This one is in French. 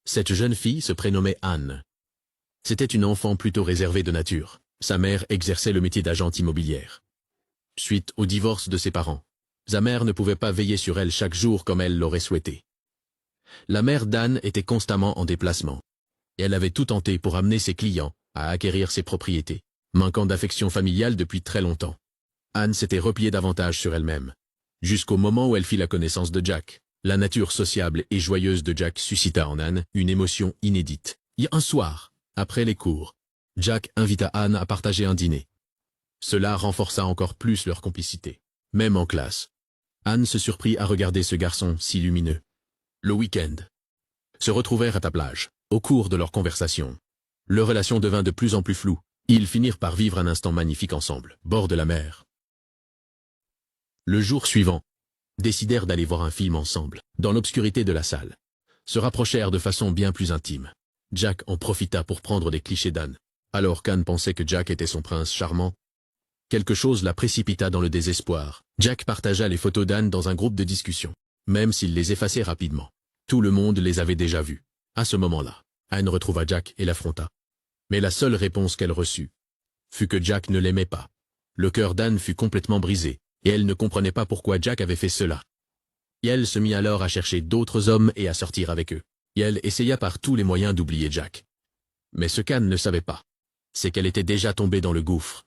Cette jeune fille se prénommait Anne. C'était une enfant plutôt réservée de nature. Sa mère exerçait le métier d'agente immobilière. Suite au divorce de ses parents, sa mère ne pouvait pas veiller sur elle chaque jour comme elle l'aurait souhaité. La mère d'Anne était constamment en déplacement. Et elle avait tout tenté pour amener ses clients à acquérir ses propriétés, manquant d'affection familiale depuis très longtemps. Anne s'était repliée davantage sur elle-même, jusqu'au moment où elle fit la connaissance de Jack. La nature sociable et joyeuse de Jack suscita en Anne une émotion inédite. Un soir, après les cours, Jack invita Anne à partager un dîner. Cela renforça encore plus leur complicité. Même en classe, Anne se surprit à regarder ce garçon si lumineux. Le week-end, se retrouvèrent à la plage. Au cours de leur conversation, leur relation devint de plus en plus floue. Ils finirent par vivre un instant magnifique ensemble, bord de la mer. Le jour suivant, décidèrent d'aller voir un film ensemble, dans l'obscurité de la salle. Se rapprochèrent de façon bien plus intime. Jack en profita pour prendre des clichés d'Anne. Alors qu'Anne pensait que Jack était son prince charmant, quelque chose la précipita dans le désespoir. Jack partagea les photos d'Anne dans un groupe de discussion, même s'il les effaçait rapidement. Tout le monde les avait déjà vus. À ce moment-là, Anne retrouva Jack et l'affronta. Mais la seule réponse qu'elle reçut fut que Jack ne l'aimait pas. Le cœur d'Anne fut complètement brisé, et elle ne comprenait pas pourquoi Jack avait fait cela. Et elle se mit alors à chercher d'autres hommes et à sortir avec eux. Et elle essaya par tous les moyens d'oublier Jack. Mais ce qu'Anne ne savait pas, c'est qu'elle était déjà tombée dans le gouffre.